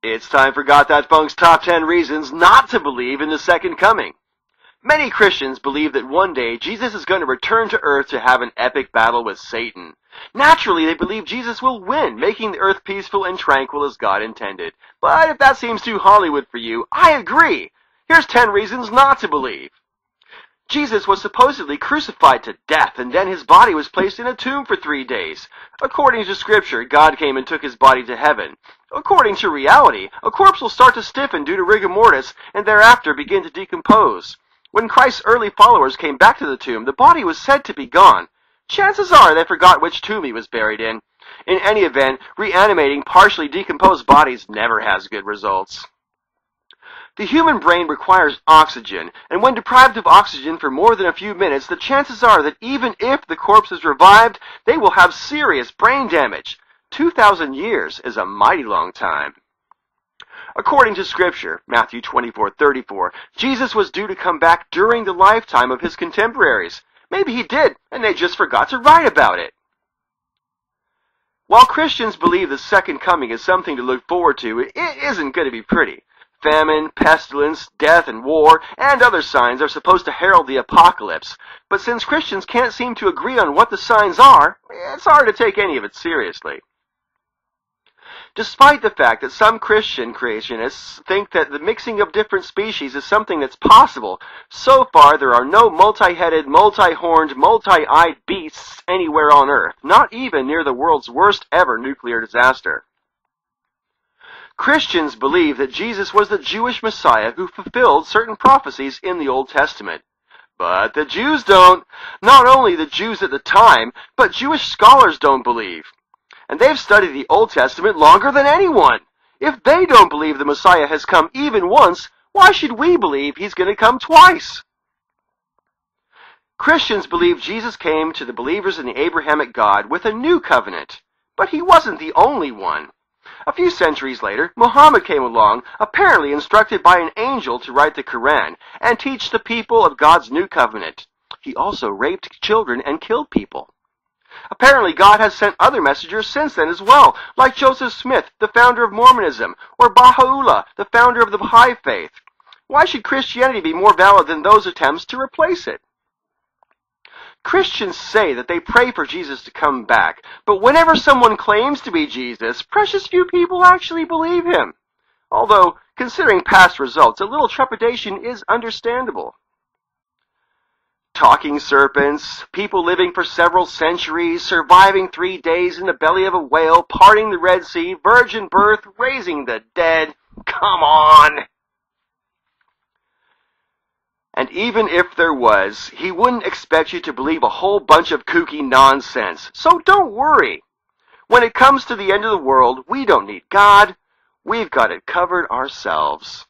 It's time for Got That Funk's Top 10 Reasons Not to Believe in the Second Coming. Many Christians believe that one day Jesus is going to return to earth to have an epic battle with Satan. Naturally, they believe Jesus will win, making the earth peaceful and tranquil as God intended. But if that seems too Hollywood for you, I agree. Here's 10 reasons not to believe. Jesus was supposedly crucified to death, and then his body was placed in a tomb for 3 days. According to Scripture, God came and took his body to heaven. According to reality, a corpse will start to stiffen due to rigor mortis, and thereafter begin to decompose. When Christ's early followers came back to the tomb, the body was said to be gone. Chances are they forgot which tomb he was buried in. In any event, reanimating partially decomposed bodies never has good results. The human brain requires oxygen, and when deprived of oxygen for more than a few minutes, the chances are that even if the corpse is revived, they will have serious brain damage. 2,000 years is a mighty long time. According to Scripture, Matthew 24:34, Jesus was due to come back during the lifetime of his contemporaries. Maybe he did, and they just forgot to write about it. While Christians believe the second coming is something to look forward to, it isn't going to be pretty. Famine, pestilence, death, and war, and other signs are supposed to herald the apocalypse. But since Christians can't seem to agree on what the signs are, it's hard to take any of it seriously. Despite the fact that some Christian creationists think that the mixing of different species is something that's possible, so far there are no multi-headed, multi-horned, multi-eyed beasts anywhere on Earth, not even near the world's worst ever nuclear disaster. Christians believe that Jesus was the Jewish Messiah who fulfilled certain prophecies in the Old Testament. But the Jews don't. Not only the Jews at the time, but Jewish scholars don't believe. And they've studied the Old Testament longer than anyone. If they don't believe the Messiah has come even once, why should we believe he's going to come twice? Christians believe Jesus came to the believers in the Abrahamic God with a new covenant. But he wasn't the only one. A few centuries later, Muhammad came along, apparently instructed by an angel to write the Quran and teach the people of God's new covenant. He also raped children and killed people. Apparently, God has sent other messengers since then as well, like Joseph Smith, the founder of Mormonism, or Baha'u'llah, the founder of the Baha'i faith. Why should Christianity be more valid than those attempts to replace it? Christians say that they pray for Jesus to come back, but whenever someone claims to be Jesus, precious few people actually believe him. Although, considering past results, a little trepidation is understandable. Talking serpents, people living for several centuries, surviving 3 days in the belly of a whale, parting the Red Sea, virgin birth, raising the dead. Come on! And even if there was, he wouldn't expect you to believe a whole bunch of kooky nonsense. So don't worry. When it comes to the end of the world, we don't need God. We've got it covered ourselves.